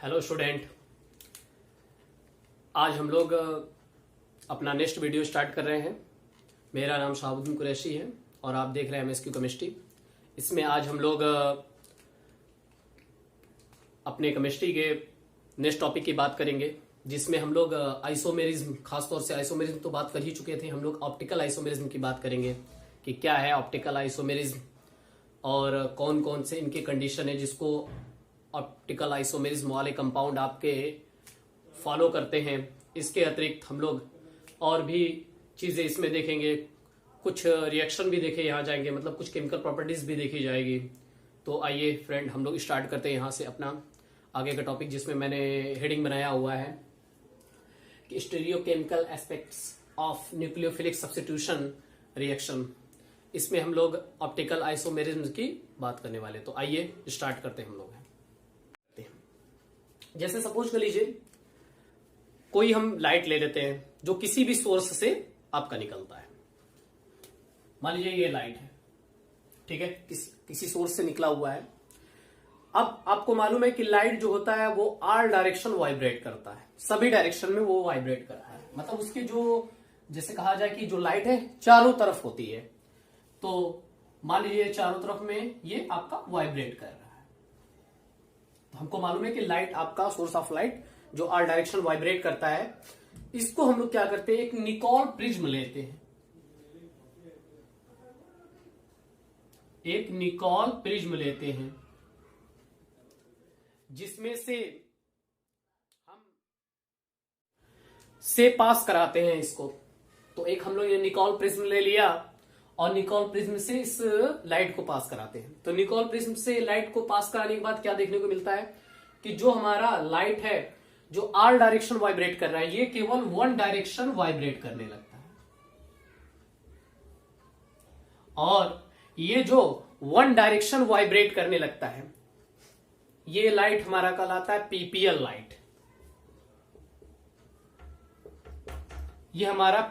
Hello student. आज हम लोग अपना नेक्स्ट वीडियो स्टार्ट कर रहे हैं। मेरा नाम शहाबुद्दीन कुरैशी है और आप देख रहे हैं एमएसक्यू केमिस्ट्री। इसमें आज हम लोग अपने केमिस्ट्री के नेक्स्ट टॉपिक की बात करेंगे, जिसमें हम लोग आइसोमेरिज्म, खासतौर से आइसोमेरिज्म तो बात कर ही चुके थे। हम लोग ऑप्टिकल आइसोमेरिज्म की बात करेंगे कि क्या है ऑप्टिकल आइसोमेरिज्म और कौन कौन से इनके कंडीशन है जिसको ऑप्टिकल आइसोमेरिज्म वाले कंपाउंड आपके फॉलो करते हैं। इसके अतिरिक्त हम लोग और भी चीजें इसमें देखेंगे, कुछ रिएक्शन भी देखे यहाँ जाएंगे, मतलब कुछ केमिकल प्रॉपर्टीज भी देखी जाएगी। तो आइए फ्रेंड, हम लोग स्टार्ट करते हैं यहाँ से अपना आगे का टॉपिक, जिसमें मैंने हेडिंग बनाया हुआ है कि stereochemical aspects of nucleophilic substitution reaction. इसमें हम लोग ऑप्टिकल आइसोमेरिज्म की बात करने वाले। तो आइए स्टार्ट करते हैं हम लोग। जैसे सपोज कर लीजिए कोई हम लाइट ले लेते हैं जो किसी भी सोर्स से आपका निकलता है। मान लीजिए ये लाइट है, ठीक है, किसी सोर्स से निकला हुआ है। अब आपको मालूम है कि लाइट जो होता है वो ऑल डायरेक्शन वाइब्रेट करता है, सभी डायरेक्शन में वो वाइब्रेट कर रहा है। मतलब उसके जो, जैसे कहा जाए कि जो लाइट है चारों तरफ होती है, तो मान लीजिए चारों तरफ में ये आपका वाइब्रेट कर रहा है। तो हमको मालूम है कि लाइट, आपका सोर्स ऑफ लाइट जो ऑल डायरेक्शन वाइब्रेट करता है, इसको हम लोग क्या करते हैं, एक निकोल प्रिज्म लेते हैं। एक निकोल प्रिज्म लेते हैं जिसमें से हम से पास कराते हैं इसको। तो एक हम लोग ये निकोल प्रिज्म ले लिया और निकोल प्रिज्म से इस लाइट को पास कराते हैं। तो निकोल प्रिज्म से लाइट को पास कराने के बाद क्या देखने को मिलता है कि जो हमारा लाइट है जो ऑल डायरेक्शन वाइब्रेट कर रहा है, ये केवल वन डायरेक्शन वाइब्रेट करने लगता है। और ये जो वन डायरेक्शन वाइब्रेट करने लगता है, ये लाइट हमारा कहलाता है पीपीएल लाइट। ये हमारा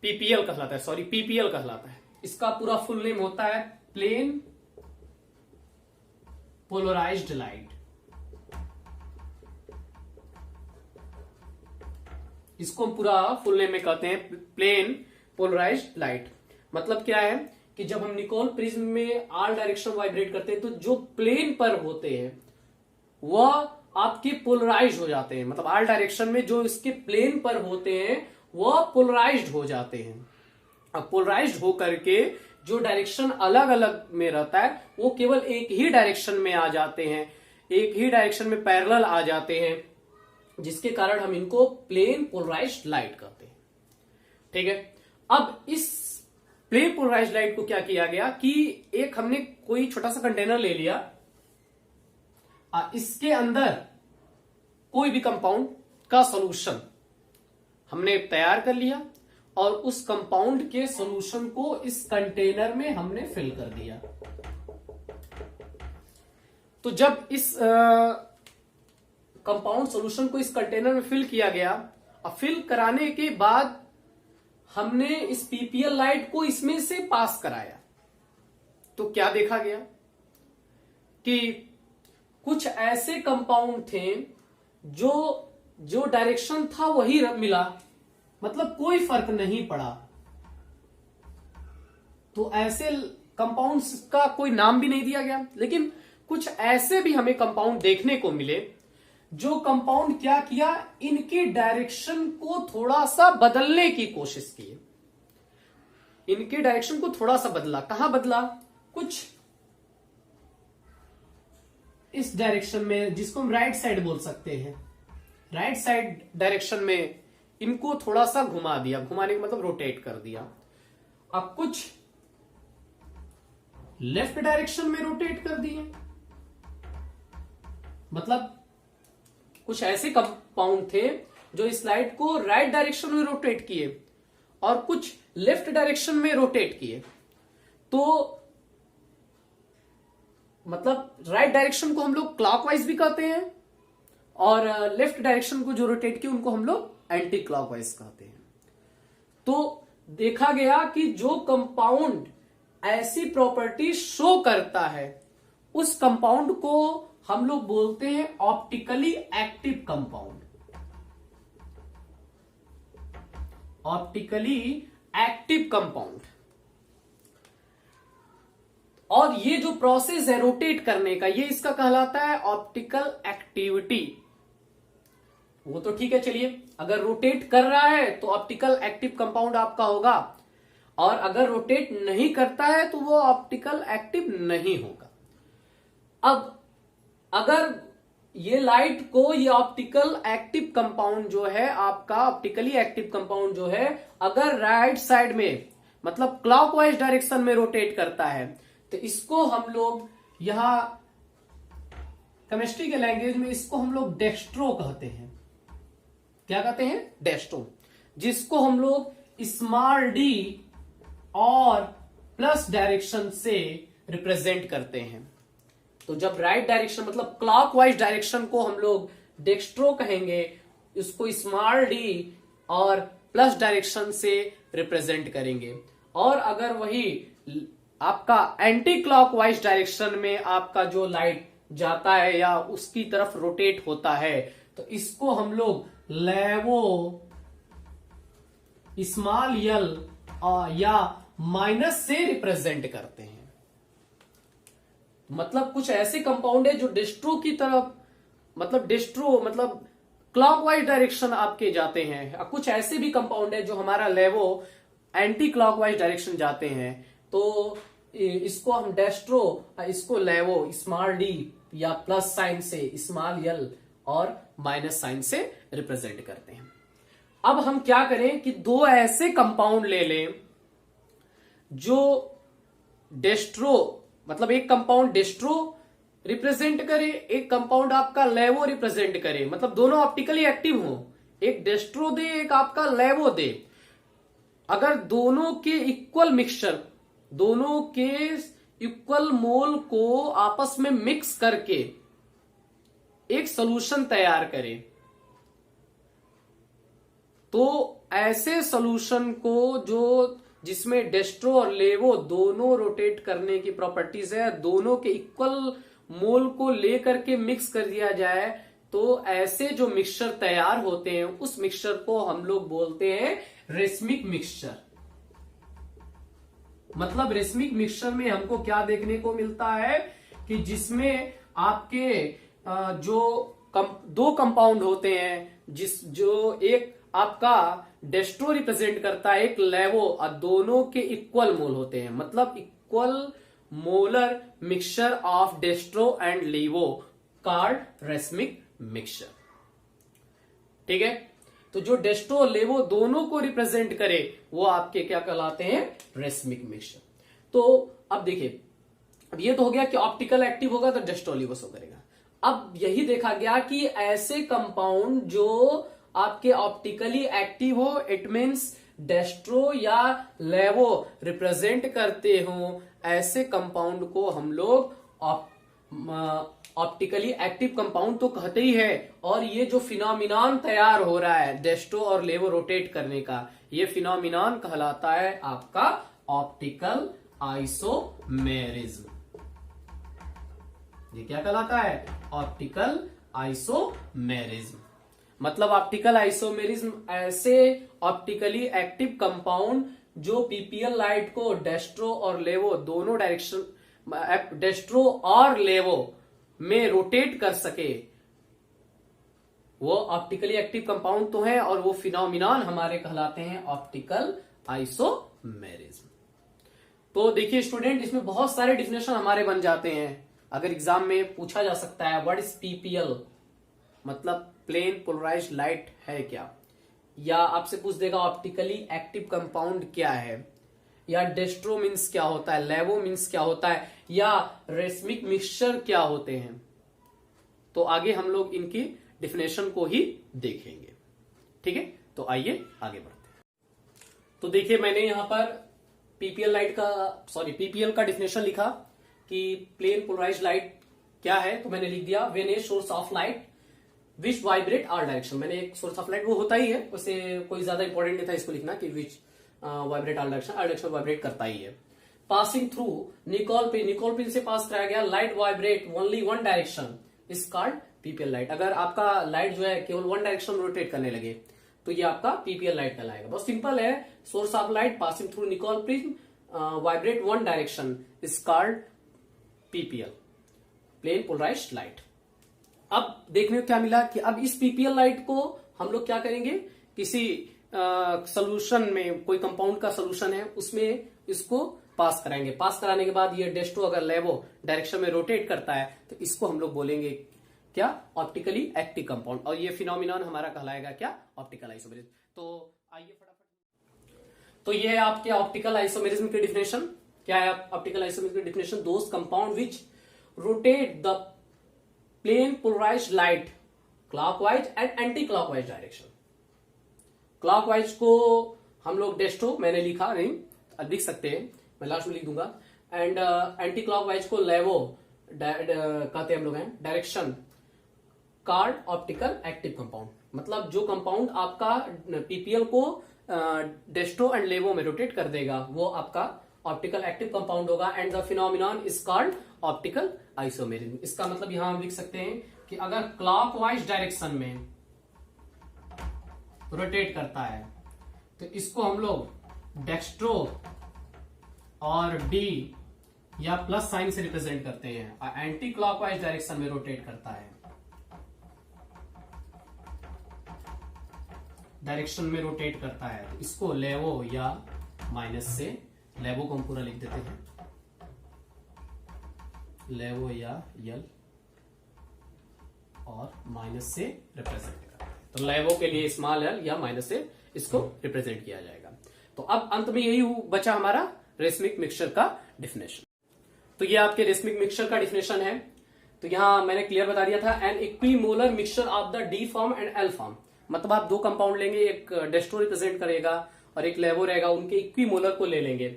पीपीएल कहलाता है, सॉरी पीपीएल कहलाता है। इसका पूरा फुल नेम होता है प्लेन पोलराइज्ड लाइट। इसको हम पूरा फुल नेम में कहते हैं प्लेन पोलराइज्ड लाइट। मतलब क्या है कि जब हम निकोल प्रिज्म में ऑल डायरेक्शन वाइब्रेट करते हैं तो जो प्लेन पर होते हैं वह आपके पोलराइज हो जाते हैं। मतलब ऑल डायरेक्शन में जो इसके प्लेन पर होते हैं वह पोलराइज्ड हो जाते हैं। अब पोलराइज्ड होकर के जो डायरेक्शन अलग अलग में रहता है वो केवल एक ही डायरेक्शन में आ जाते हैं, एक ही डायरेक्शन में पैरेलल आ जाते हैं, जिसके कारण हम इनको प्लेन पोलराइज्ड लाइट कहते हैं। ठीक है। अब इस प्लेन पोलराइज्ड लाइट को क्या किया गया कि एक हमने कोई छोटा सा कंटेनर ले लिया, इसके अंदर कोई भी कंपाउंड का सॉल्यूशन हमने तैयार कर लिया और उस कंपाउंड के सॉल्यूशन को इस कंटेनर में हमने फिल कर दिया। तो जब इस कंपाउंड सॉल्यूशन को इस कंटेनर में फिल किया गया, अब फिल कराने के बाद हमने इस पीपीएल लाइट को इसमें से पास कराया, तो क्या देखा गया कि कुछ ऐसे कंपाउंड थे जो डायरेक्शन था वही मिला, मतलब कोई फर्क नहीं पड़ा। तो ऐसे कंपाउंड्स का कोई नाम भी नहीं दिया गया, लेकिन कुछ ऐसे भी हमें कंपाउंड देखने को मिले जो कंपाउंड क्या किया, इनके डायरेक्शन को थोड़ा सा बदलने की कोशिश की। इनके डायरेक्शन को थोड़ा सा बदला। कहां बदला? कुछ इस डायरेक्शन में, जिसको हम राइट साइड बोल सकते हैं, राइट साइड डायरेक्शन में इनको थोड़ा सा घुमा दिया। घुमाने का मतलब रोटेट कर दिया। अब कुछ लेफ्ट डायरेक्शन में रोटेट कर दिए। मतलब कुछ ऐसे कंपाउंड थे जो इस लाइट को राइट डायरेक्शन में रोटेट किए और कुछ लेफ्ट डायरेक्शन में रोटेट किए। तो मतलब राइट डायरेक्शन को हम लोग क्लॉकवाइज भी कहते हैं और लेफ्ट डायरेक्शन को जो रोटेट किए उनको हम लोग एंटी क्लॉकवाइज कहते हैं। तो देखा गया कि जो कंपाउंड ऐसी प्रॉपर्टी शो करता है उस कंपाउंड को हम लोग बोलते हैं optically active compound. Optically active compound. और ये जो प्रोसेस है रोटेट करने का, ये इसका कहलाता है ऑप्टिकल एक्टिविटी। वो तो ठीक है, चलिए अगर रोटेट कर रहा है तो ऑप्टिकल एक्टिव कंपाउंड आपका होगा, और अगर रोटेट नहीं करता है तो वो ऑप्टिकल एक्टिव नहीं होगा। अब अगर ये लाइट को, ये ऑप्टिकल एक्टिव कंपाउंड जो है आपका, ऑप्टिकली एक्टिव कंपाउंड जो है, अगर राइट साइड में मतलब क्लॉकवाइज डायरेक्शन में रोटेट करता है तो इसको हम लोग यहां केमिस्ट्री के लैंग्वेज में इसको हम लोग डेक्स्ट्रो कहते हैं। क्या कहते हैं? डेक्स्ट्रो, जिसको हम लोग स्मॉल डी और प्लस डायरेक्शन से रिप्रेजेंट करते हैं। तो जब राइट डायरेक्शन मतलब क्लॉकवाइज डायरेक्शन को हम लोग डेक्स्ट्रो कहेंगे, इसको स्मॉल डी और प्लस डायरेक्शन से रिप्रेजेंट करेंगे। और अगर वही आपका एंटी क्लॉकवाइज डायरेक्शन में आपका जो लाइट जाता है या उसकी तरफ रोटेट होता है तो इसको हम लोग लेवो स्मॉल एल या माइनस से रिप्रेजेंट करते हैं। मतलब कुछ ऐसे कंपाउंड है जो डेस्ट्रो की तरफ, मतलब डेस्ट्रो मतलब क्लॉकवाइज डायरेक्शन आपके जाते हैं। कुछ ऐसे भी कंपाउंड है जो हमारा लेवो एंटी क्लॉकवाइज डायरेक्शन जाते हैं, तो इसको हम डेस्ट्रो, इसको लेवो स्मॉल डी या प्लस साइन से, स्मॉल एल और माइनस साइन से रिप्रेजेंट करते हैं। अब हम क्या करें कि दो ऐसे कंपाउंड ले लें जो डेस्ट्रो, मतलब एक कंपाउंड डेस्ट्रो रिप्रेजेंट करे, एक कंपाउंड आपका लेवो रिप्रेजेंट करे, मतलब दोनों ऑप्टिकली एक्टिव हो, एक डेस्ट्रो दे एक आपका लेवो दे। अगर दोनों के इक्वल मिक्सचर, दोनों के इक्वल मोल को आपस में मिक्स करके एक सॉल्यूशन तैयार करें, तो ऐसे सॉल्यूशन को जो जिसमें डेस्ट्रो और लेवो दोनों रोटेट करने की प्रॉपर्टीज है, दोनों के इक्वल मोल को लेकर के मिक्स कर दिया जाए, तो ऐसे जो मिक्सचर तैयार होते हैं उस मिक्सचर को हम लोग बोलते हैं रेसमिक मिक्सचर। मतलब रेसमिक मिक्सचर में हमको क्या देखने को मिलता है कि जिसमें आपके जो दो कंपाउंड होते हैं, जो एक आपका डेस्ट्रो रिप्रेजेंट करता है, एक लेवो, और दोनों के इक्वल मोल होते हैं, मतलब equal molar mixture of डेस्ट्रो and लेवो कॉल्ड रेसमिक मिक्सचर। ठीक है, तो जो डेस्ट्रो और लेवो दोनों को रिप्रेजेंट करे वो आपके क्या कहलाते हैं? Racemic mixture. तो अब देखिए, अब ये तो हो गया कि ऑप्टिकल एक्टिव होगा तो डेस्ट्रो लेवो शो करेगा। अब यही देखा गया कि ऐसे कंपाउंड जो आपके ऑप्टिकली एक्टिव हो, इट मीन्स डेस्ट्रो या लेवो रिप्रेजेंट करते हो, ऐसे कंपाउंड को हम लोग ऑप्टिकली एक्टिव कंपाउंड तो कहते ही है। और ये जो फिनोमिनन तैयार हो रहा है डेस्ट्रो और लेवो रोटेट करने का, ये फिनोमिनन कहलाता है आपका ऑप्टिकल आइसोमेरिज्म। ये क्या कहलाता है? Optical isomerism. मतलब ऑप्टिकल आइसोमेरिज्म ऐसे ऑप्टिकली एक्टिव कंपाउंड जो पीपीएल लाइट को डेस्ट्रो और लेवो दोनों डायरेक्शन, डेस्ट्रो और लेवो में रोटेट कर सके, वो ऑप्टिकली एक्टिव कंपाउंड तो है, और वो फिनोमिनन हमारे कहलाते हैं ऑप्टिकल आइसोमेरिज्म। तो देखिए स्टूडेंट, इसमें बहुत सारे डिफिनेशन हमारे बन जाते हैं। अगर एग्जाम में पूछा जा सकता है व्हाट इज पीपीएल, मतलब प्लेन पोलराइज्ड लाइट है क्या, या आपसे पूछ देगा ऑप्टिकली एक्टिव कंपाउंड क्या है, या डेस्ट्रो मीन्स क्या होता है, लेवो मीन्स क्या होता है, या रेसमिक मिक्सचर क्या होते हैं। तो आगे हम लोग इनकी डिफिनेशन को ही देखेंगे। ठीक है, तो आइए आगे बढ़ते हैं। तो देखिए, मैंने यहां पर पीपीएल का डिफिनेशन लिखा कि प्लेन पोलराइज्ड लाइट क्या है, तो मैंने लिख दिया when a source of light which vibrate all direction. मैंने एक सोर्स ऑफ लाइट वो होता ही है, उससे कोई ज्यादा इंपॉर्टेंट नहीं था इसको लिखना कि विच वाइब्रेट आल डायरेक्शन वाइब्रेट करता ही है। पासिंग थ्रू निकोल पिन से पास कराया गया, light vibrate only one direction, is called PPL light. अगर आपका लाइट जो है केवल वन डायरेक्शन में रोटेट करने लगे तो ये आपका पीपीएल लाइट कहलाएगा। बहुत सिंपल है। Source of light passing through Nicol prism vibrate one direction is called PPL, plane polarised light. अब देखने को क्या मिला कि अब इस पीपीएल लाइट को हम लोग क्या करेंगे, किसी सोल्यूशन में, कोई कंपाउंड का सोल्यूशन है उसमें इसको पास कराएंगे। पास कराने के बाद ये डेस्टो अगर लेवो डायरेक्शन में रोटेट करता है तो इसको हम लोग बोलेंगे क्या, ऑप्टिकली एक्टिव कंपाउंड। और ये फिनोमिनन हमारा कहलाएगा क्या, ऑप्टिकल आइसोमेरिज्म। तो आइए फटाफट, तो ये है आपके ऑप्टिकल आइसोमेरिज्म की डिफिनेशन। क्या है ऑप्टिकल आइसोमेरिज्म की definition? Those compound which rotate the plane polarised light clockwise and anti clockwise direction. Clockwise को हम लोग डेस्टो, मैंने लिखा नहीं, लिख सकते हैं, मैं लास्ट में लिख दूंगा। एंड एंटी क्लॉकवाइज को लेवो कहते हैं हम लोग हैं, direction card optical active compound. मतलब जो कंपाउंड आपका पीपीएल को डेस्टो एंड लेवो में रोटेट कर देगा वो आपका ऑप्टिकल एक्टिव कंपाउंड होगा। And the phenomenon is called optical isomerism. इसका मतलब यहां हम लिख सकते हैं कि अगर क्लॉकवाइज डायरेक्शन में रोटेट करता है तो इसको हम लोग डेक्स्ट्रो और डी या प्लस साइन से रिप्रेजेंट करते हैं। एंटी क्लॉकवाइज डायरेक्शन में रोटेट करता है, डायरेक्शन में रोटेट करता है तो इसको लेवो या माइनस से, लेवो को हम पूरा लिख देते हैं, लेवो या यल और माइनस से रिप्रेजेंट करते हैं। तो लेवो के लिए स्मॉल एल या माइनस से इसको रिप्रेजेंट किया जाएगा। तो अब अंत में यही बचा हमारा रेसमिक मिक्सचर का डिफिनेशन। तो ये आपके रेसमिक मिक्सचर का डिफिनेशन है। तो यहां मैंने क्लियर बता दिया था, an equimolar mixture of the D form and L form. मतलब आप दो कंपाउंड लेंगे, एक डेस्टो रिप्रेजेंट करेगा और एक लेवो रहेगा, उनके इक्विमोलर को ले लेंगे।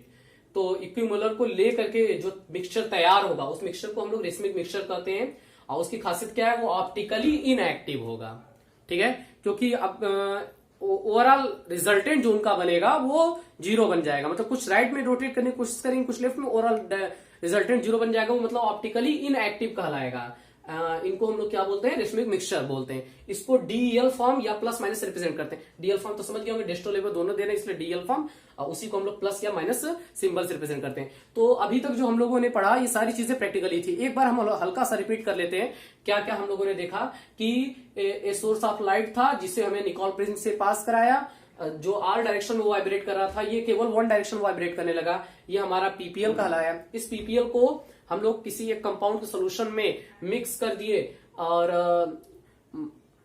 तो इक्विमोलर को ले करके जो मिक्सचर तैयार होगा उस मिक्सचर को हम लोग रेसमिक मिक्सचर कहते हैं। और उसकी खासियत क्या है, वो ऑप्टिकली इनएक्टिव होगा। ठीक है, क्योंकि अब ओवरऑल रिजल्टेंट जो उनका बनेगा वो जीरो बन जाएगा। मतलब कुछ राइट में रोटेट करने की कोशिश करेंगे, कुछ लेफ्ट में, ओवरऑल रिजल्टेंट जीरो बन जाएगा। वो मतलब ऑप्टिकली इनएक्टिव कहलाएगा। इनको हम लोग क्या बोलते हैं, रेसमिक मिक्सचर बोलते हैं। इसको डीएल फॉर्म या प्लस माइनस से रिप्रेजेंट करते हैं। डीएल फॉर्म तो समझ गए होंगे, डेस्टो लेवो दोनों दे रहे हैं, इसलिए डीएल फॉर्म, उसी को हम लोग प्लस या माइनस सिंबल से रिप्रेजेंट करते हैं। तो अभी तक जो हम लोगों ने पढ़ा ये सारी चीजें प्रैक्टिकली थी। एक बार हम हल्का सा रिपीट कर लेते हैं। क्या क्या हम लोगों ने देखा कि ए सोर्स ऑफ लाइट था जिसे हमें निकोल प्रिज्म से पास कराया, जो आर डायरेक्शन में वाइब्रेट कर रहा था ये केवल वन डायरेक्शन वाइब्रेट करने लगा, ये हमारा पीपीएल कहलाया। इस पीपीएल को हम लोग किसी एक कंपाउंड के सोल्यूशन में मिक्स कर दिए और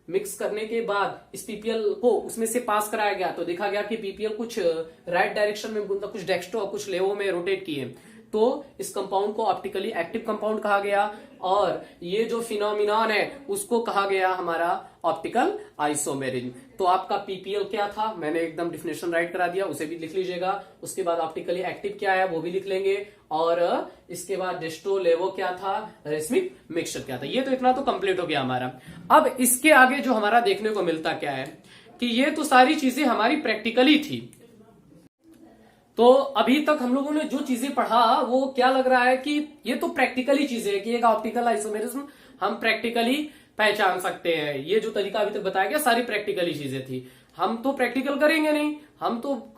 मिक्स करने के बाद इस पीपीएल को उसमें से पास कराया गया। तो देखा गया कि पीपीएल कुछ राइट डायरेक्शन में, कुछ डेक्स्ट्रो और कुछ लेवो में रोटेट किए, तो इस कंपाउंड को ऑप्टिकली एक्टिव कंपाउंड कहा गया। और ये जो फिनोमिनन है उसको कहा गया हमारा ऑप्टिकल आइसोमेरिज्म। तो आपका पीपीएल क्या था, मैंने एकदम डिफिनेशन राइट करा दिया, उसे भी लिख लीजिएगा। उसके बाद ऑप्टिकली एक्टिव क्या है वो भी लिख लेंगे। और इसके बाद डेस्टो लेवो क्या था, रेसमिक मिक्सचर क्या था। ये तो इतना तो कंप्लीट हो गया हमारा। अब इसके आगे जो हमारा देखने को मिलता क्या है कि ये तो सारी चीजें हमारी प्रैक्टिकली थी। तो अभी तक हम लोगों ने जो चीजें पढ़ा वो क्या लग रहा है कि ये तो प्रैक्टिकली चीजें है कि एक ऑप्टिकल आइसोमेरिज्म हम प्रैक्टिकली पहचान सकते हैं। ये जो तरीका अभी तक बताया गया सारी प्रैक्टिकली चीजें थी। हम तो प्रैक्टिकल करेंगे नहीं, हम तो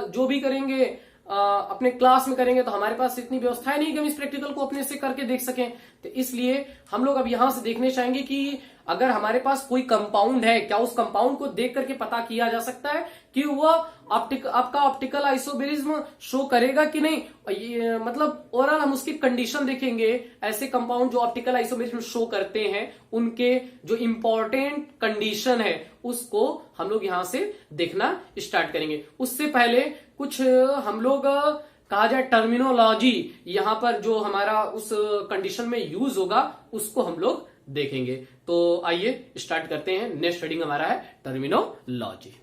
जो भी करेंगे अपने क्लास में करेंगे, तो हमारे पास इतनी व्यवस्था नहीं कि हम इस प्रैक्टिकल को अपने से करके देख सकें। तो इसलिए हम लोग अब यहां से देखने चाहेंगे कि अगर हमारे पास कोई कंपाउंड है, क्या उस कंपाउंड को देख करके पता किया जा सकता है कि वह आपका ऑप्टिकल आइसोमेरिज्म शो करेगा कि नहीं। ये मतलब ओवरऑल हम उसकी कंडीशन देखेंगे। ऐसे कंपाउंड जो ऑप्टिकल आइसोमेरिज्म शो करते हैं उनके जो इंपॉर्टेंट कंडीशन है उसको हम लोग यहां से देखना स्टार्ट करेंगे। उससे पहले कुछ हम लोग कहा जाए टर्मिनोलॉजी, यहां पर जो हमारा उस कंडीशन में यूज होगा उसको हम लोग देखेंगे। तो आइए स्टार्ट करते हैं। नेक्स्ट हेडिंग हमारा है टर्मिनोलॉजी।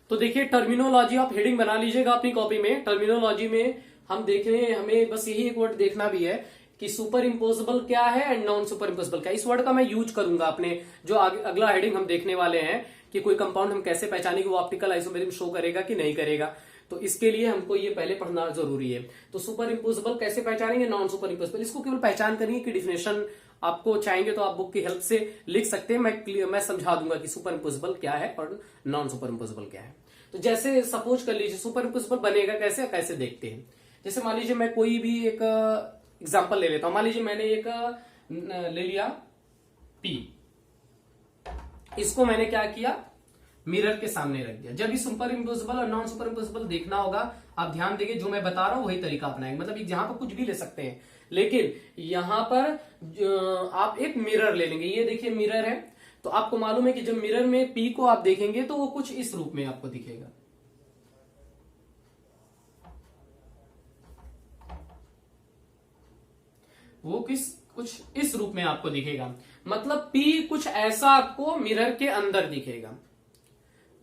तो देखिए टर्मिनोलॉजी आप हेडिंग बना लीजिएगा अपनी कॉपी में। टर्मिनोलॉजी में हम देख रहे हैं, हमें बस यही एक वर्ड देखना भी है कि सुपर इम्पोजेबल क्या है एंड नॉन सुपर इम्पोजेबल क्या है। इस वर्ड का मैं यूज करूंगा अपने जो अगला हेडिंग हम देखने वाले हैं कि कोई कंपाउंड हम कैसे पहचानेंगे, वो ऑप्टिकल आइसोमेरिज्म शो करेगा कि नहीं करेगा। तो इसके लिए हमको ये पहले पढ़ना जरूरी है। तो सुपर इम्पोजेबल कैसे पहचानेंगे, नॉन सुपर इम्पोजेबल, इसको केवल पहचान करेंगे कि डिफिनेशन आपको चाहेंगे तो आप बुक की हेल्प से लिख सकते हैं, मैं समझा दूंगा कि सुपर इम्पोसिबल क्या है और नॉन सुपर इम्पोसिबल क्या है। तो जैसे सपोज कर लीजिए सुपर इम्पोसिबल बनेगा कैसे, कैसे देखते हैं। जैसे मान लीजिए मैं कोई भी एक एग्जाम्पल ले लेता हूं। मान लीजिए मैंने एक ले लिया P, इसको मैंने क्या किया, मिरर के सामने रख दिया। जब भी सुपर इम्पोसिबल और नॉन सुपर इम्पोसिबल देखना होगा, आप ध्यान देंगे जो मैं बता रहा हूं वही तरीका अपनाएंगे। मतलब जहां पर कुछ भी ले सकते हैं, लेकिन यहां पर आप एक मिरर ले लेंगे। ये देखिए मिरर है, तो आपको मालूम है कि जब मिरर में P को आप देखेंगे तो वो कुछ इस रूप में आपको दिखेगा। वो कुछ इस रूप में आपको दिखेगा, मतलब P कुछ ऐसा आपको मिरर के अंदर दिखेगा।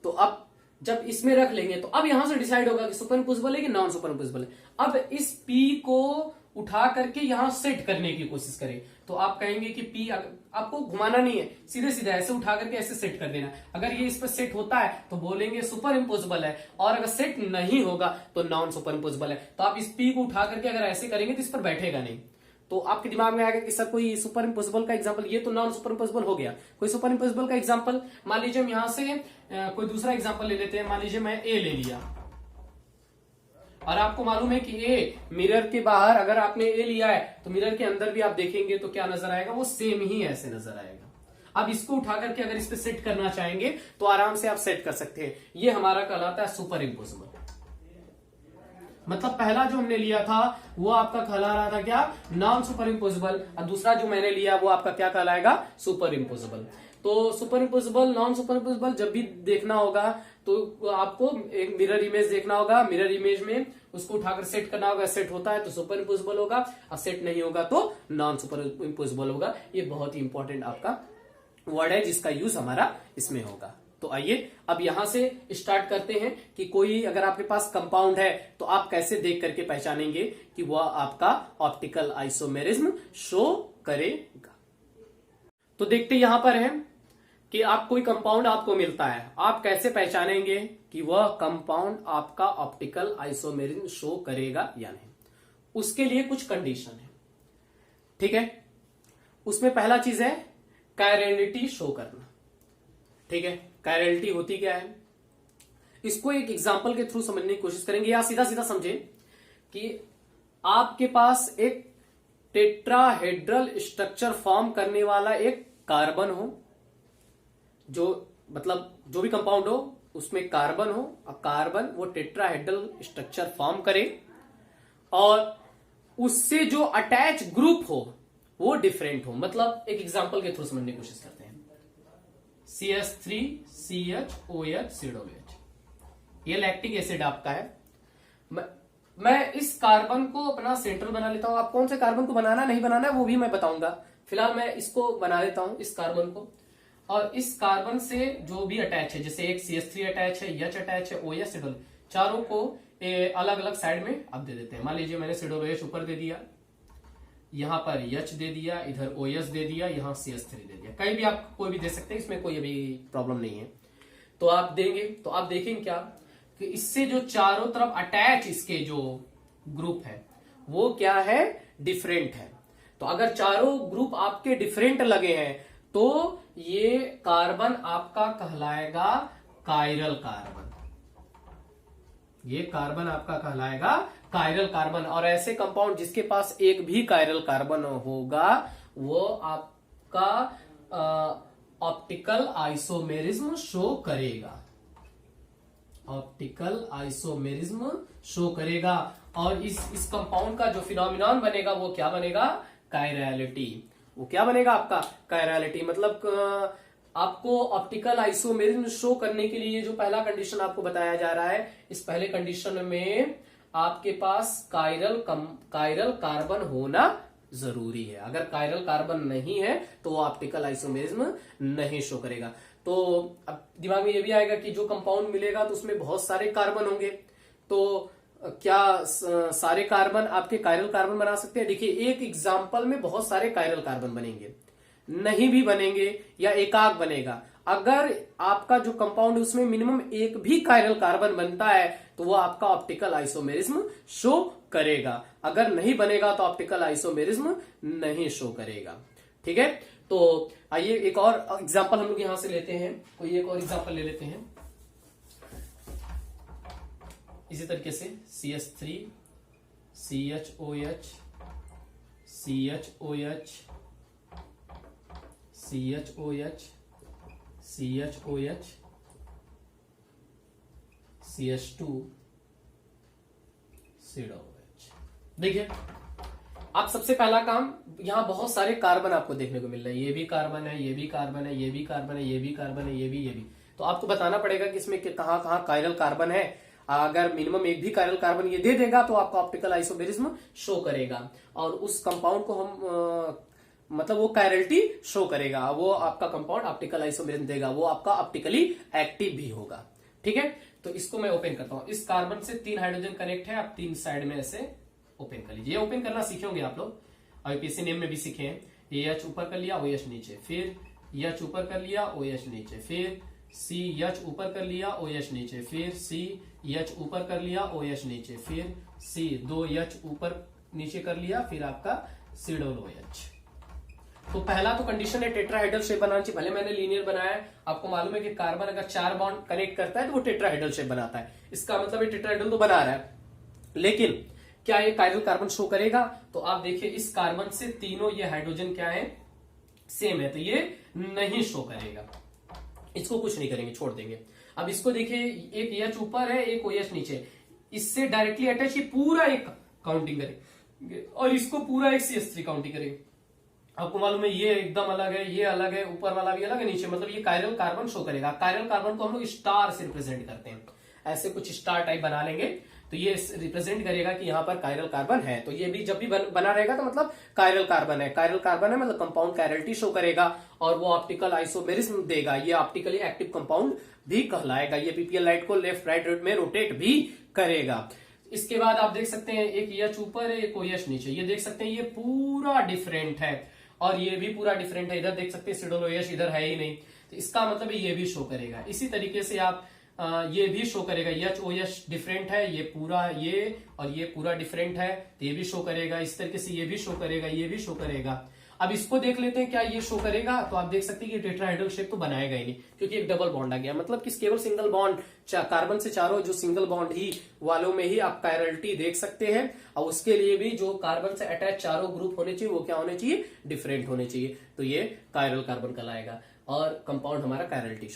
तो अब जब इसमें रख लेंगे तो अब यहां से डिसाइड होगा कि सुपर इम्पोसिबल है कि नॉन सुपर इम्पोसिबल है। अब इस P को उठा करके यहां सेट करने की कोशिश करें, तो आप कहेंगे कि P आपको घुमाना नहीं है, सीधे सीधे ऐसे उठा करके ऐसे सेट कर देना। अगर ये इस पर सेट होता है तो बोलेंगे सुपर इम्पोसिबल है, और अगर सेट नहीं होगा तो नॉन सुपर इम्पोसिबल है। तो आप इस P को उठा करके अगर ऐसे करेंगे तो इस पर बैठेगा नहीं। तो आपके दिमाग में आएगा कि सर कोई सुपर इम्पोसिबल का एग्जांपल, ये तो नॉन सुपर इम्पोसिबल हो गया, कोई सुपर इम्पोसिबल का एग्जांपल। मान लीजिए हम यहां से कोई दूसरा एग्जांपल ले लेते हैं। मान लीजिए मैं ए ले लिया, और आपको मालूम है कि ए मिरर के बाहर, अगर आपने ए लिया है तो मिरर के अंदर भी आप देखेंगे तो क्या नजर आएगा, वो सेम ही ऐसे नजर आएगा। अब इसको उठा करके अगर इस पे सेट करना चाहेंगे तो आराम से आप सेट कर सकते हैं। ये हमारा कहलाता है सुपर इम्पोसिबल। मतलब पहला जो हमने लिया था वो आपका कहला रहा था क्या, नॉन सुपर इम्पोसिबल, और दूसरा जो मैंने लिया वो आपका क्या कहलाएगा, सुपर इम्पोसिबल। तो super impossible, non super impossible जब भी देखना होगा तो आपको एक मिरर इमेज देखना होगा, मिरर इमेज में उसको उठाकर सेट करना होगा। सेट होता है तो सुपर इम्पोसिबल होगा, और सेट नहीं होगा तो नॉन सुपर इम्पोसिबल होगा। ये बहुत ही इंपॉर्टेंट आपका वर्ड है जिसका यूज हमारा इसमें होगा। तो आइए अब यहां से स्टार्ट करते हैं कि कोई अगर आपके पास कंपाउंड है तो आप कैसे देख करके पहचानेंगे कि वह आपका ऑप्टिकल आइसोमेरिज्म शो करेगा। तो देखते यहां पर है कि आप कोई कंपाउंड आपको मिलता है, आप कैसे पहचानेंगे कि वह कंपाउंड आपका ऑप्टिकल आइसोमेरिज्म शो करेगा या नहीं। उसके लिए कुछ कंडीशन है, ठीक है। उसमें पहला चीज है कायरलिटी शो करना, ठीक है। कायरलिटी होती क्या है, इसको एक एग्जांपल के थ्रू समझने की कोशिश करेंगे, या सीधा सीधा समझे कि आपके पास एक टेट्राहेड्रल स्ट्रक्चर फॉर्म करने वाला एक कार्बन हो, जो मतलब जो भी कंपाउंड हो उसमें कार्बन हो, और कार्बन वो टेट्राहेड्रल स्ट्रक्चर फॉर्म करे, और उससे जो अटैच ग्रुप हो वो डिफरेंट हो। मतलब एक एग्जांपल के थ्रू समझने की कोशिश करते हैं। CH3CHOH COH, ये लैक्टिक एसिड आपका है। मैं इस कार्बन को अपना सेंट्रल बना लेता हूं। आप कौन से कार्बन को बनाना नहीं बनाना है वो भी मैं बताऊंगा। फिलहाल मैं इसको बना लेता हूं, इस कार्बन को, और इस कार्बन से जो भी अटैच है, जैसे एक CH3 अटैच है, H अटैच है, OH सिडोल, चारों को अलग अलग साइड में अब दे देते हैं। मान लीजिए मैंने सिडोल OH ऊपर दे दिया, यहां पर H दे दिया, इधर OH दे दिया, यहां CH3 दे दिया। कहीं भी आप कोई भी दे सकते हैं, इसमें कोई अभी प्रॉब्लम नहीं है। तो आप देंगे तो आप देखेंगे क्या कि इससे जो चारों तरफ अटैच इसके जो ग्रुप है वो क्या है, डिफरेंट है। तो अगर चारों ग्रुप आपके डिफरेंट लगे हैं तो ये कार्बन आपका कहलाएगा कायरल कार्बन। ये कार्बन आपका कहलाएगा कायरल कार्बन। और ऐसे कंपाउंड जिसके पास एक भी कायरल कार्बन होगा वो आपका ऑप्टिकल आइसोमेरिज्म शो करेगा, ऑप्टिकल आइसोमेरिज्म शो करेगा। और इस कंपाउंड का जो फिनोमिनॉन बनेगा वो क्या बनेगा, कायरलिटी। वो क्या बनेगा आपका, कायरलिटी। मतलब आपको ऑप्टिकल आइसोमेरिज्म शो करने के लिए जो पहला कंडीशन आपको बताया जा रहा है, इस पहले कंडीशन में आपके पास कायरल कार्बन होना जरूरी है। अगर कायरल कार्बन नहीं है तो वो ऑप्टिकल आइसोमेरिज्म नहीं शो करेगा। तो अब दिमाग में ये भी आएगा कि जो कंपाउंड मिलेगा तो उसमें बहुत सारे कार्बन होंगे, तो क्या सारे कार्बन आपके कायरल कार्बन बना सकते हैं। देखिए एक एग्जाम्पल में बहुत सारे कायरल कार्बन बनेंगे, नहीं भी बनेंगे, या एकाक बनेगा। अगर आपका जो कंपाउंड उसमें मिनिमम एक भी कायरल कार्बन बनता है तो वो आपका ऑप्टिकल आइसोमेरिज्म शो करेगा। अगर नहीं बनेगा तो ऑप्टिकल आइसोमेरिज्म नहीं शो करेगा। ठीक है, तो आइए एक और एग्जांपल हम लोग यहां से लेते हैं, कोई एक और एग्जांपल ले लेते हैं। इसी तरीके से CH3 CHOH CHOH CHOH CHOH CH2 COH। देखिए, आप सबसे पहला काम, यहां बहुत सारे कार्बन आपको देखने को मिल रहे हैं, ये भी कार्बन है, ये भी कार्बन है, ये भी कार्बन है, ये भी कार्बन है, ये भी, तो आपको बताना पड़ेगा कि इसमें कहां कहां कायरल कार्बन है। अगर मिनिमम एक भी कायरल कार्बन ये दे देगा तो आपको ऑप्टिकल आइसोमेरिज्म शो करेगा, और उस कंपाउंड को हम मतलब वो कायरलिटी शो करेगा, वो आपका कंपाउंड ऑप्टिकल आइसोमेरिज्म देगा, वो आपका ऑप्टिकली एक्टिव भी होगा। ठीक है, तो इसको मैं ओपन करता हूं। इस कार्बन से 3 हाइड्रोजन कनेक्ट है, आप 3 साइड में ऐसे ओपन कर लीजिए। ओपन करना सीखे होंगे आप लोग, आईपीसी नेम में भी सीखे हैं। एच ऊपर कर लिया, OH नीचे, फिर एच ऊपर कर लिया, OH नीचे, फिर CH ऊपर कर लिया, OH नीचे, फिर CH ऊपर कर लिया, OH नीचे, फिर C2H ऊपर नीचे कर लिया, फिर आपका COOH। तो पहला तो कंडीशन है टेट्राहेड्रल शेप बनाना चाहिए। भले मैंने लीनियर बनाया है, आपको मालूम है कि कार्बन अगर 4 बॉन्ड कनेक्ट करता है तो वो टेट्राहेड्रल शेप बनाता है, इसका मतलब ये टेट्राहेड्रल तो बना रहा है, लेकिन क्या ये कायरल कार्बन शो करेगा? तो आप देखिए, इस कार्बन से तीनों ये हाइड्रोजन क्या है, सेम है, तो ये नहीं शो करेगा, इसको कुछ नहीं करेंगे, छोड़ देंगे। अब इसको देखिए, एक H ऊपर है, एक OH नीचे, इससे डायरेक्टली अटैच ये पूरा एक काउंटिंग करेंगे, और इसको पूरा एक CH3 काउंटिंग करेंगे। आपको मालूम है ये एकदम अलग है, ये अलग है, ऊपर वाला भी अलग है, नीचे, मतलब ये कायरल कार्बन शो करेगा। कायरल कार्बन को हम लोग स्टार से रिप्रेजेंट करते हैं, ऐसे कुछ स्टार टाइप बना लेंगे, तो ये रिप्रेजेंट करेगा कि यहाँ पर कायरल कार्बन है। तो ये भी जब भी बना रहेगा तो मतलब कायरल कार्बन है, कायरल कार्बन है मतलब कंपाउंड कायरलिटी शो करेगा, और वो ऑप्टिकल आइसोमेरिज्म देगा, ये ऑप्टिकली एक्टिव कंपाउंड भी कहलाएगा। ये पीपीएल लाइट को लेफ्ट राइट में रोटेट भी करेगा। इसके बाद आप देख सकते हैं, एक एच ऊपर है, एक OH नीचे, ये देख सकते हैं ये पूरा डिफरेंट है, और ये भी पूरा डिफरेंट है। इधर देख सकते हैं COOH इधर है ही नहीं, तो इसका मतलब ये भी शो करेगा। इसी तरीके से आप ये भी शो करेगा, HOH डिफरेंट है, ये पूरा, ये और ये पूरा डिफरेंट है, तो ये भी शो करेगा। इस तरीके से ये भी शो करेगा, ये भी शो करेगा। अब इसको देख लेते हैं क्या ये शो करेगा, तो आप देख सकते हैं कि टेट्राहेड्रल शेप तो बनाएगा ही नहीं, क्योंकि एक डबल बॉन्ड आ गया, मतलब कि केवल सिंगल बॉन्ड, कार्बन से चारों जो सिंगल बॉन्ड ही वालों में ही आप कायरलिटी देख सकते हैं, और उसके लिए भी जो कार्बन से अटैच चारों ग्रुप होने चाहिए वो क्या होने चाहिए, डिफरेंट होने चाहिए, तो ये कायरल कार्बन कहलाएगा, और कंपाउंड हमारा कायरलिटी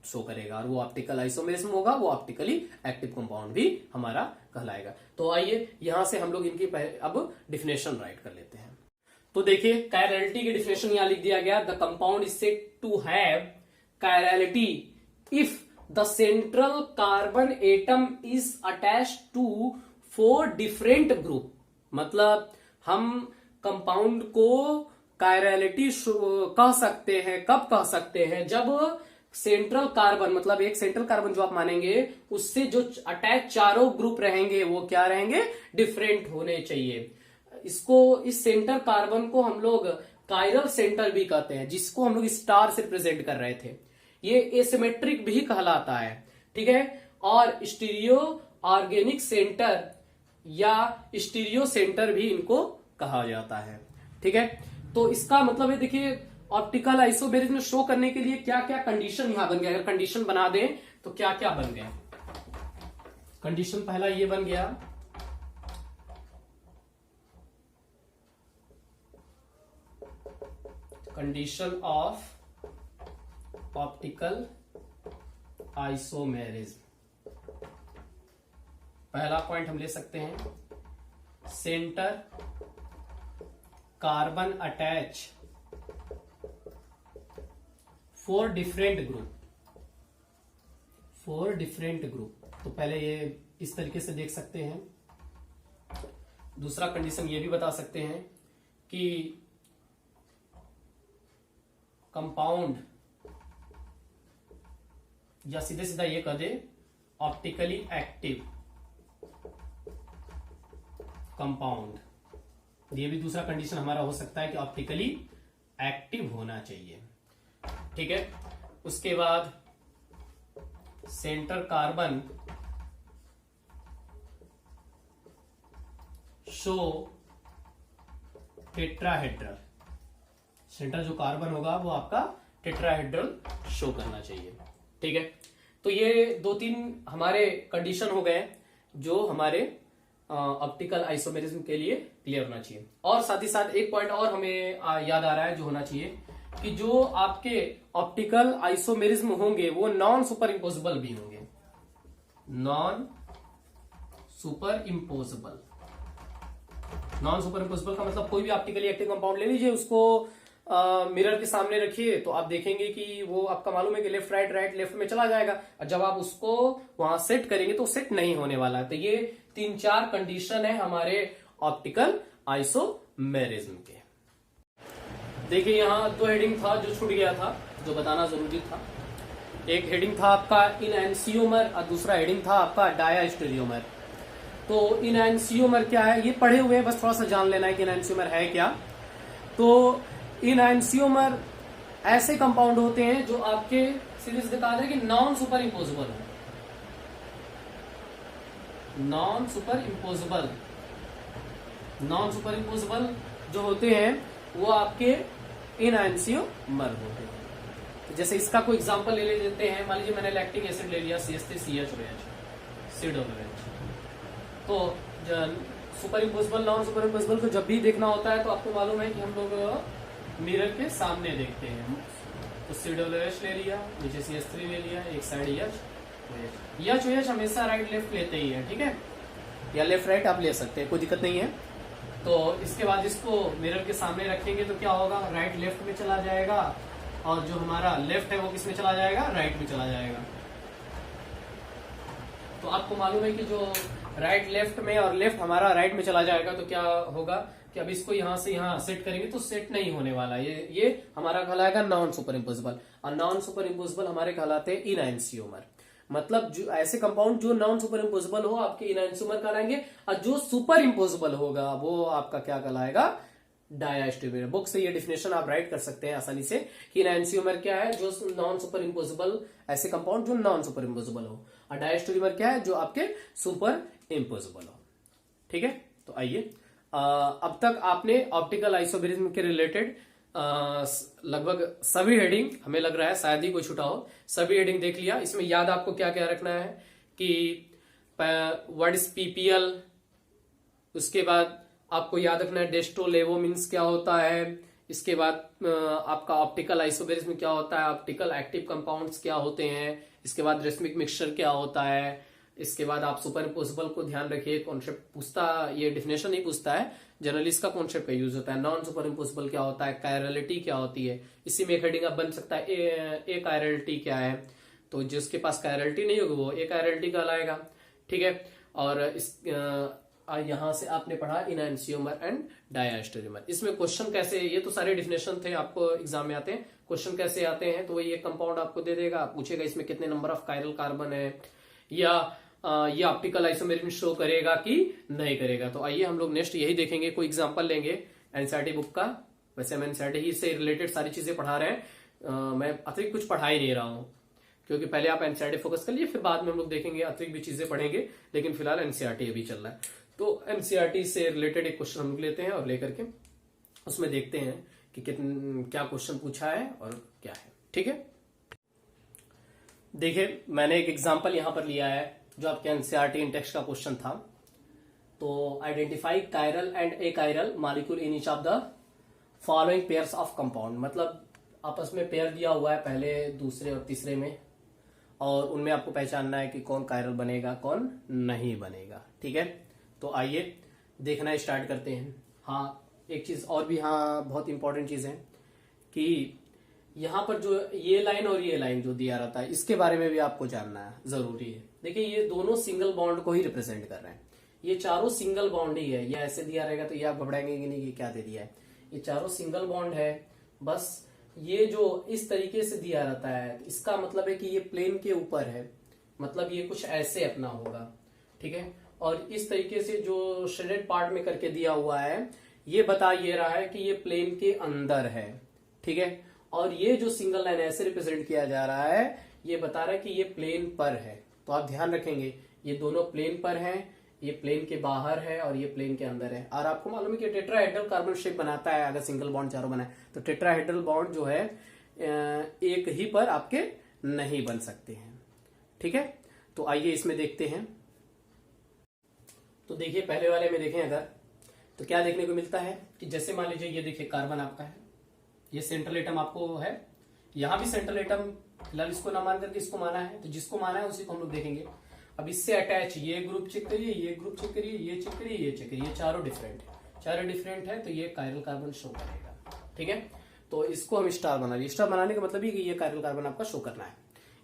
शो करेगा, और वो ऑप्टिकल आइसोमेरिज्म होगा, वो ऑप्टिकली एक्टिव कंपाउंड भी हमारा कहलाएगा। तो आइए यहां से हम लोग इनकी अब डिफिनेशन राइट कर लेते हैं। तो देखिए, कायरलिटी की डिफिनेशन यहां लिख दिया गया, the compound is said to have chirality if the central carbon atom is attached to 4 different group. मतलब हम कंपाउंड को कायरलिटी कह सकते हैं, कब कह सकते हैं, जब सेंट्रल कार्बन, मतलब एक सेंट्रल कार्बन जो आप मानेंगे, उससे जो अटैच चारों ग्रुप रहेंगे वो क्या रहेंगे, डिफरेंट होने चाहिए। इसको, इस सेंटर कार्बन को हम लोग कायरल सेंटर भी कहते हैं, जिसको हम लोग स्टार से प्रेजेंट कर रहे थे। ये एसिमेट्रिक भी कहलाता है, ठीक है, और स्टीरियो ऑर्गेनिक सेंटर या स्टीरियो सेंटर भी इनको कहा जाता है। ठीक है, तो इसका मतलब है, देखिए, ऑप्टिकल आइसोमेरिज्म शो करने के लिए क्या क्या कंडीशन यहां बन गया। अगर कंडीशन बना दें तो क्या क्या बन गया। कंडीशन पहला ये बन गया, कंडीशन ऑफ ऑप्टिकल आइसोमेरिज्म। पहला पॉइंट हम ले सकते हैं, centre carbon attach 4 different group. तो पहले ये इस तरीके से देख सकते हैं। दूसरा कंडीशन ये भी बता सकते हैं कि कंपाउंड, या सीधे सीधा ये कह दे ऑप्टिकली एक्टिव कंपाउंड। ये भी दूसरा कंडीशन हमारा हो सकता है कि ऑप्टिकली एक्टिव होना चाहिए। ठीक है, उसके बाद centre carbon show tetrahedral centre जो कार्बन होगा वो आपका टेट्राहेड्रल शो करना चाहिए। ठीक है, तो ये 2-3 हमारे कंडीशन हो गए जो हमारे ऑप्टिकल आइसोमेरिज्म के लिए क्लियर होना चाहिए। और साथ ही साथ एक पॉइंट और हमें याद आ रहा है जो होना चाहिए कि जो आपके ऑप्टिकल आइसोमेरिज्म होंगे वो नॉन सुपर इम्पोजिबल भी होंगे। Non super imposable, non super imposable का मतलब कोई भी ऑप्टिकली एक्टिव कंपाउंड ले लीजिए, उसको मिरर के सामने रखिए तो आप देखेंगे कि वो आपका मालूम है कि लेफ्ट राइट राइट लेफ्ट में चला जाएगा, और जब आप उसको वहां सेट करेंगे तो सेट नहीं होने वाला है। तो ये 3-4 कंडीशन है हमारे ऑप्टिकल आइसोमेरिज्म के। देखिए यहाँ 2 हेडिंग था जो छूट गया था, जो बताना जरूरी था। एक हेडिंग था आपका इनएंसियोमर और दूसरा हेडिंग था आपका डायास्टेरियोमर। तो इनएंसियोमर क्या है ये पढ़े हुए, बस थोड़ा सा जान लेना है कि इनएंसियोमर है क्या। तो इनएंसियोमर ऐसे कंपाउंड होते हैं जो आपके सीरीज बता रहे कि नॉन सुपर इम्पोजिबल है। Non super imposable, non super imposable जो होते हैं वो आपके इनएंसियोमर होते हैं। जैसे इसका कोई एग्जांपल ले लेते हैं, मान लीजिए मैंने लैक्टिक एसिड ले लिया CH3CH COOH। तो super imposable non super imposable को जब भी देखना होता है तो आपको मालूम है कि हम लोग मिरर के सामने देखते हैं। तो COOH ले लिया, नीचे CH3 ले लिया, एक साइड OH हमेशा राइट लेफ्ट लेते ही है, ठीक है, या लेफ्ट राइट आप ले सकते हैं, कोई दिक्कत नहीं है। तो इसके बाद इसको मिरर के सामने रखेंगे तो क्या होगा, राइट लेफ्ट में चला जाएगा, और जो हमारा लेफ्ट है वो किस में चला जाएगा, राइट में चला जाएगा। तो आपको मालूम है कि जो राइट लेफ्ट में और लेफ्ट हमारा राइट में चला जाएगा तो क्या होगा कि अब इसको यहां से यहां सेट करेंगे तो सेट नहीं होने वाला। ये हमारा कहलाएगा नॉन सुपर इम्पोजिबल, और नॉन सुपर इम्पोजिबल हमारे कहलाते हैं इनएंसियोमर। मतलब जो ऐसे कंपाउंड जो नॉन सुपर इम्पोजिबल हो आपके इनएंसियोमर कहलाएंगे, और जो सुपर इम्पोजिबल होगा वो आपका क्या कहलाएगा, डायास्टेरियोमर। बुक से ये डिफिनेशन आप राइट कर सकते हैं आसानी से कि इनएंसियोमर क्या है, जो नॉन सुपर इम्पोजिबल, ऐसे कंपाउंड जो नॉन सुपर इम्पोजिबल हो, और डायास्टेरियोमर क्या है, जो आपके सुपर इम्पोजिबल हो। ठीक है, तो आइए अब तक आपने ऑप्टिकल आइसोमेरिज्म के रिलेटेड लगभग सभी हेडिंग, हमें लग रहा है शायद ही कोई छूटा हो, सभी हेडिंग देख लिया। इसमें याद आपको क्या क्या रखना है कि व्हाट इज PPL, उसके बाद आपको याद रखना है डेस्टोलेवो मीन्स क्या होता है, इसके बाद आपका ऑप्टिकल आइसोमेरिज्म क्या होता है, ऑप्टिकल एक्टिव कंपाउंड्स क्या होते हैं, इसके बाद रेसमिक मिक्सचर क्या होता है, इसके बाद आप सुपर इम्पोजिबल को ध्यान रखिए, कॉन्सेप्ट पूछता, ये डिफिनेशन नहीं पूछता है, जनरली इसका कॉन्सेप्ट का यूज होता है। नॉन सुपर इम्पोजिबल क्या होता है, कायरलिटी क्या होती है, इसी में एक हेडिंग अब बन सकता है ए कायरलिटी क्या है, तो जिसके पास कायरलिटी नहीं होगी वो ए कायरलिटी कहलाएगा। ठीक है, और इस यहां से आपने पढ़ा इनएंसियोमर एंड डायास्टेरियोमर। इसमें क्वेश्चन कैसे, ये तो सारे डिफिनेशन थे, आपको एग्जाम में आते हैं, क्वेश्चन कैसे आते हैं, तो वही एक कंपाउंड आपको दे देगा, पूछेगा इसमें कितने नंबर ऑफ कायरल कार्बन है, या ये ऑप्टिकल आइसोमेरिज्म शो करेगा कि नहीं करेगा। तो आइए हम लोग नेक्स्ट यही देखेंगे, कोई एग्जांपल लेंगे एनसीईआरटी बुक का। वैसे हम एनसीईआरटी ही से रिलेटेड सारी चीजें पढ़ा रहे हैं, मैं अतिरिक्त कुछ पढ़ा ही नहीं रहा हूं, क्योंकि पहले आप एनसीईआरटी फोकस कर लिए, फिर बाद में हम लोग देखेंगे अतिरिक्त भी चीजें पढ़ेंगे, लेकिन फिलहाल एनसीईआरटी अभी चल रहा है। तो एनसीईआरटी से रिलेटेड एक क्वेश्चन हम लेते हैं और लेकर के उसमें देखते हैं कि क्या क्वेश्चन पूछा है और क्या है। ठीक है, देखिए मैंने एक एग्जांपल यहां पर लिया है जो आपके एनसीईआरटी इन टेक्स्ट का क्वेश्चन था। तो identify chiral and A chiral molecule in each of the following pairs of compound. मतलब आपस में पेयर दिया हुआ है पहले, दूसरे और तीसरे में, और उनमें आपको पहचानना है कि कौन कायरल बनेगा कौन नहीं बनेगा। ठीक है, तो आइए देखना स्टार्ट करते हैं। हाँ, एक चीज और भी, हाँ बहुत इंपॉर्टेंट चीज है कि यहाँ पर जो ये लाइन और ये लाइन जो दिया रहता है, इसके बारे में भी आपको जानना है, जरूरी है। देखिए ये दोनों सिंगल बॉन्ड को ही रिप्रेजेंट कर रहे हैं, ये चारों सिंगल बॉन्ड ही है। ये ऐसे दिया रहेगा तो ये आप घबराएंगे कि नहीं, ये क्या दे दिया है, ये चारों सिंगल बॉन्ड है। बस ये जो इस तरीके से दिया रहता है, इसका मतलब है कि ये प्लेन के ऊपर है, मतलब ये कुछ ऐसे अपना होगा। ठीक है, और इस तरीके से जो शेडेड पार्ट में करके दिया हुआ है, ये बता ये रहा है कि ये प्लेन के अंदर है। ठीक है, और ये जो सिंगल लाइन ऐसे रिप्रेजेंट किया जा रहा है, ये बता रहा है कि ये प्लेन पर है। तो आप ध्यान रखेंगे, ये दोनों प्लेन पर हैं, ये प्लेन के बाहर है और ये प्लेन के अंदर है। और आपको मालूम है कि टेट्राहेड्रल कार्बन शेप बनाता है, अगर सिंगल बॉन्ड चारों बनाए तो टेट्राहेड्रल बॉन्ड जो है एक ही पर आपके नहीं बन सकते हैं। ठीक है, तो आइए इसमें देखते हैं। तो देखिए पहले वाले में देखें अगर, तो क्या देखने को मिलता है कि जैसे मान लीजिए ये देखिए कार्बन आपका है, ये सेंट्रल एटम आपको है, यहां भी सेंट्रल एटम, फिलहाल इसको ना मान करके इसको माना है, तो जिसको माना है उसी को हम लोग देखेंगे। अब इससे अटैच ये ग्रुप चेक करिए, ये ग्रुप चेक करिए, ये चेक करिए, ये चेक करिए, ये चारों डिफरेंट है, चारों डिफरेंट है, तो ये कायरल कार्बन शो करेगा। ठीक है, तो इसको हम स्टार बना लिए। स्टार बनाने का मतलब ये कि ये कायरल कार्बन आपका शो करना है।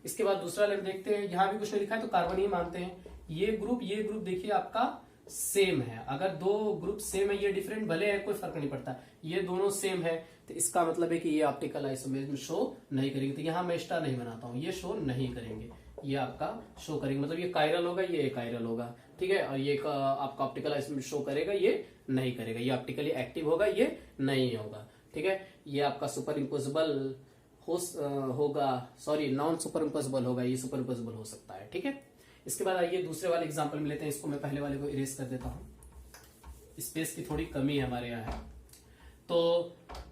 इसके बाद दूसरा लेवल देखते हैं, यहां भी कुछ नहीं लिखा है तो कार्बन ही मानते हैं। ये ग्रुप देखिए आपका सेम है, अगर दो ग्रुप सेम है, ये डिफरेंट भले है कोई फर्क नहीं पड़ता, ये दोनों सेम है, तो इसका मतलब है कि ये ऑप्टिकल आइसोमेरिज्म शो नहीं करेंगे। तो यहां मैं स्टार नहीं बनाता हूं, ये शो नहीं करेंगे, ये आपका शो करेंगे, मतलब ये कायरल होगा, ये एकायरल होगा। ठीक है, और ये आपका ऑप्टिकल आइसोमेरिज्म शो करेगा, ये नहीं करेगा, ये ऑप्टिकली एक्टिव होगा, ये नहीं होगा। ठीक है, ये आपका सुपर इम्पोजिबल होगा, सॉरी नॉन सुपर इम्पोजिबल होगा, ये सुपर इम्पोजिबल हो सकता है। ठीक है, इसके बाद आइए दूसरे वाले एग्जांपल में लेते हैं। इसको मैं पहले वाले को इरेज कर देता हूं, स्पेस की थोड़ी कमी है हमारे यहाँ है। तो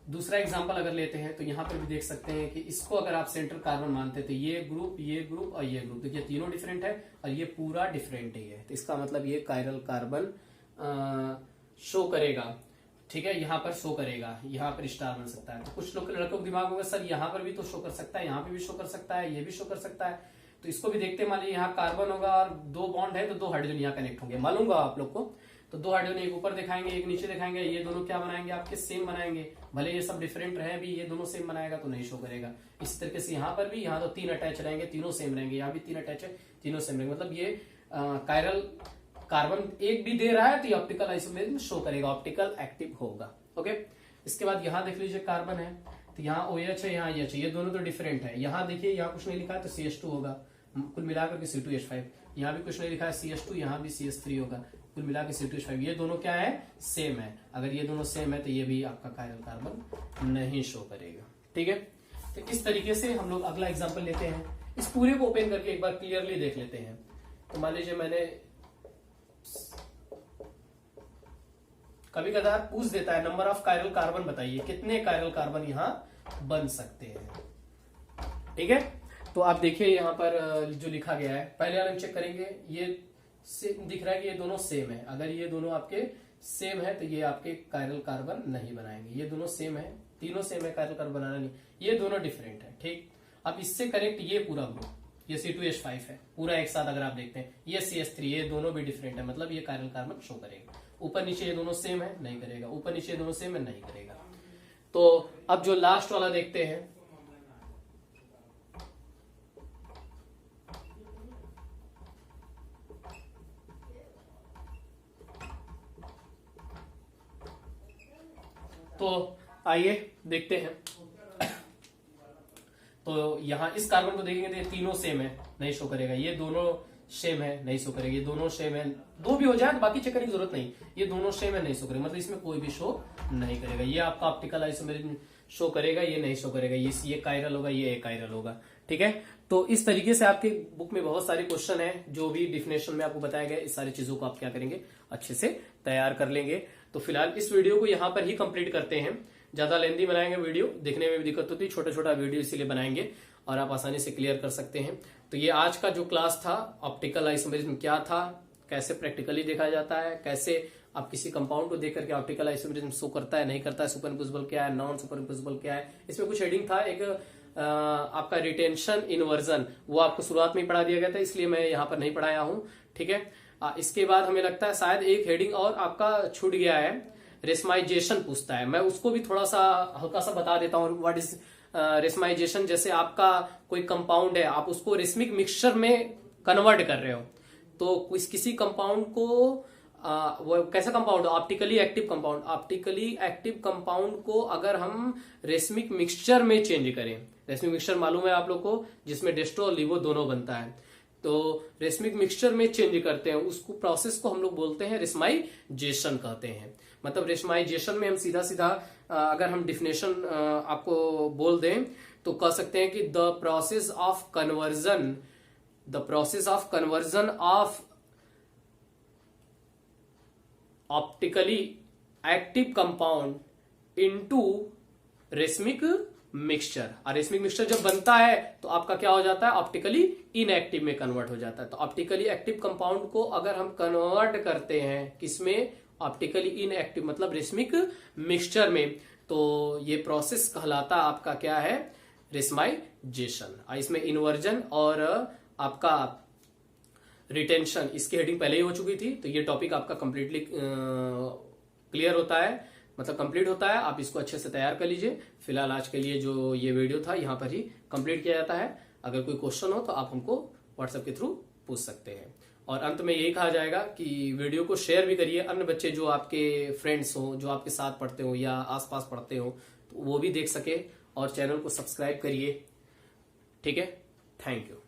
दूसरा एग्जांपल अगर लेते हैं तो यहाँ पर भी देख सकते हैं कि इसको अगर आप सेंट्रल कार्बन मानते हैं तो ये ग्रुप और ये ग्रुप, देखिए तीनों डिफरेंट है और ये पूरा डिफरेंट ही है, तो इसका मतलब ये कायरल कार्बन शो करेगा। ठीक है, यहाँ पर शो करेगा, यहाँ पर स्टार बन सकता है। तो कुछ लड़कों के दिमाग होगा सर यहाँ पर भी तो शो कर सकता है, यहाँ पे भी शो कर सकता है, ये भी शो कर सकता है, तो इसको भी देखते हैं। मान लीजिए यहाँ कार्बन होगा और दो बॉन्ड है तो दो हाइड्रोजन यहाँ कनेक्ट होंगे, मालूम आप लोग को, तो दो हाइड्रोजन एक ऊपर दिखाएंगे एक नीचे दिखाएंगे, ये दोनों क्या बनाएंगे आपके सेम बनाएंगे, भले ये सब डिफरेंट रहे भी, ये दोनों सेम बनाएगा तो नहीं शो करेगा। इसी तरीके से यहाँ पर भी, यहाँ तो तीन अटैच रहेंगे, तीनों सेम रहेंगे, यहाँ भी तीन अटैच है, तीनों सेम रहेंगे, मतलब ये कायरल कार्बन एक भी दे रहा है तो ये ऑप्टिकल आइसोमेरिज्म शो करेगा, ऑप्टिकल एक्टिव होगा। ओके, इसके बाद यहाँ देख लीजिए कार्बन है, तो यहाँ OH है, यहाँ OH है, ये दोनों तो डिफरेंट है। यहाँ देखिए यहाँ कुछ नहीं लिखा है तो CH2 होगा, कुल मिलाकर के C2H5, यहाँ भी कुछ नहीं लिखा है CH2, यहाँ भी CH3 होगा, कुल मिलाकर C2H5, ये दोनों क्या है सेम है। अगर ये दोनों सेम है तो ये भी आपका कायरल कार्बन नहीं शो करेगा। ठीक है, तो इस तरीके से हम लोग अगला एग्जाम्पल लेते हैं। इस पूरे को ओपन करके एक बार क्लियरली देख लेते हैं। तो मान लीजिए मैंने, कभी कदार पूछ देता है नंबर ऑफ कायरल कार्बन बताइए, कितने कायरल कार्बन यहाँ बन सकते हैं। ठीक है, तो आप देखिए यहाँ पर जो लिखा गया है, पहले वाले चेक करेंगे, ये दिख रहा है कि ये दोनों सेम है, अगर ये दोनों आपके सेम है तो ये आपके कायरल कार्बन नहीं बनाएंगे, ये दोनों सेम है, तीनों सेम है, कायरल कार्बन बनाना नहीं, ये दोनों डिफरेंट है। ठीक, अब इससे करेक्ट ये पूरा ग्रुप, ये C2H5 है पूरा एक साथ, अगर आप देखते हैं ये CH3, ये दोनों भी डिफरेंट है, मतलब ये कायरल कार्बन शो करेगा। ऊपर नीचे ये दोनों सेम है, नहीं करेगा, ऊपर नीचे ये दोनों सेम है, नहीं करेगा। तो अब जो लास्ट वाला देखते हैं, तो आइए देखते हैं। तो यहां इस कार्बन को देखेंगे तो ये तीनों सेम है, नहीं शो करेगा, ये दोनों सेम है, नहीं शो करेगा, ये दोनों सेम है, दो भी हो जाए तो बाकी चेक करने की जरूरत नहीं, ये दोनों सेम है, नहीं शो करेगा, मतलब इसमें कोई भी शो नहीं करेगा। ये आपका ऑप्टिकल आइसोमेरिज्म शो करेगा, ये नहीं शो करेगा, ये कायरल होगा, ये एकायरल होगा। ठीक है, तो इस तरीके से आपके बुक में बहुत सारे क्वेश्चन है, जो भी डिफिनेशन में आपको बताया गया, इस सारी चीजों को आप क्या करेंगे, अच्छे से तैयार कर लेंगे। तो फिलहाल इस वीडियो को यहाँ पर ही कंप्लीट करते हैं, ज्यादा लेंदी बनाएंगे, वीडियो देखने में भी दिक्कत होती है, छोटा छोटा वीडियो इसीलिए बनाएंगे और आप आसानी से क्लियर कर सकते हैं। तो ये आज का जो क्लास था, ऑप्टिकल आइसोमेरिज्म क्या था, कैसे प्रैक्टिकली देखा जाता है, कैसे आप किसी कंपाउंड को देख करके ऑप्टिकल आइसोमेरिज्म शो करता है नहीं करता है, सुपर इम्पोजिबल क्या है, नॉन सुपर इम्पोजिबल क्या है। इसमें कुछ हेडिंग था, एक आपका रिटेंशन इनवर्जन, वो आपको शुरुआत में ही पढ़ा दिया गया था, इसलिए मैं यहाँ पर नहीं पढ़ाया हूँ। ठीक है, इसके बाद हमें लगता है शायद एक हेडिंग और आपका छूट गया है, रेस्माइजेशन पूछता है, मैं उसको भी थोड़ा सा हल्का सा बता देता हूँ। व्हाट इज रेस्माइजेशन? जैसे आपका कोई कंपाउंड है, आप उसको रेस्मिक मिक्सचर में कन्वर्ट कर रहे हो, तो किसी कंपाउंड को वो कैसा compound, optically active compound, optically active compound को अगर हम रेस्मिक मिक्सचर में चेंज करें, रेस्मिक मिक्सचर मालूम है आप लोग को, जिसमें डेस्ट्रो और लिवो दोनों बनता है, तो रेस्मिक मिक्सचर में चेंज करते हैं, उसको प्रोसेस को हम लोग बोलते हैं रेस्माइजेशन कहते हैं। मतलब रेस्माइजेशन में हम सीधा सीधा अगर हम डिफिनेशन आपको बोल दें तो कह सकते हैं कि the process of conversion of optically active compound into racemic mixture. और रेसमिक मिक्सचर जब बनता है तो आपका क्या हो जाता है, ऑप्टिकली इनएक्टिव में कन्वर्ट हो जाता है। तो ऑप्टिकली एक्टिव कंपाउंड को अगर हम कन्वर्ट करते हैं किसमें, ऑप्टिकली इनएक्टिव मतलब रेसमिक मिक्सचर में, तो ये प्रोसेस कहलाता आपका क्या है, रेसमाइजेशन। इसमें इन्वर्जन और आपका रिटेंशन, इसकी हेडिंग पहले ही हो चुकी थी, तो ये टॉपिक आपका कंप्लीटली क्लियर होता है, मतलब कंप्लीट होता है। आप इसको अच्छे से तैयार कर लीजिए। फिलहाल आज के लिए जो ये वीडियो था यहाँ पर ही कंप्लीट किया जाता है। अगर कोई क्वेश्चन हो तो आप हमको व्हाट्सएप के थ्रू पूछ सकते हैं। और अंत में यही कहा जाएगा कि वीडियो को शेयर भी करिए, अन्य बच्चे जो आपके फ्रेंड्स हो, जो आपके साथ पढ़ते हो या आसपास पढ़ते हो, तो वो भी देख सके। और चैनल को सब्सक्राइब करिए, ठीक है। Thank you.